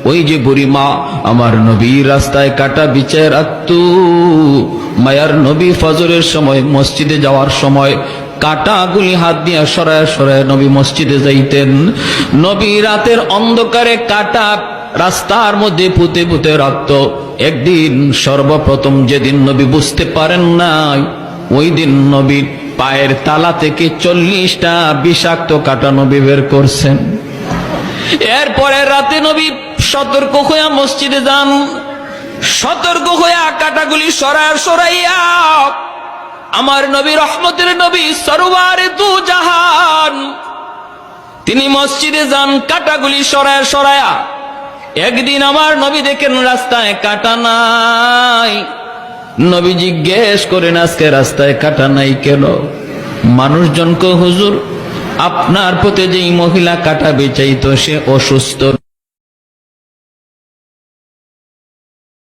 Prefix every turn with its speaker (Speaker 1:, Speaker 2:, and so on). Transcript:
Speaker 1: ওই যে বুড়ি মা আমার নবীর রাস্তায় কাটা বিছায় রাখতো। মায়ার নবী ফজরের সময় মসজিদে যাওয়ার সময় কাটাগুলি হাত দিয়ে সরায় সরায় নবী মসজিদে যাইতেন। নবী রাতের অন্ধকারে কাটা রাস্তার মধ্যে পুঁতে পুঁতে রাখত। একদিন সর্বপ্রথম যেদিন নবী বুঝতে পারেন নাই, ওই দিন নবীর পায়ের তালা থেকে 40টা বিষাক্ত কাটা নবী বের করছেন। এরপরে রাতে নবী সতর্ক হইয়া মসজিদে যান। সতর্ক হইয়া কাটাগুলি সরাইয়া আমার নবী রহমতের নবী সরওয়ারে দু জাহান তিনি মসজিদে যান কাটাগুলি সরায়া। একদিন আমার নবী দেখেন রাস্তায় কাটা নাই। নবী জিজ্ঞেস করেন আজকে রাস্তায় কাটা নাই কেন? মানুষজন কয় হুজুর আপনার প্রতি যেই মহিলা কাটা বেচাইতো সে অসুস্থ।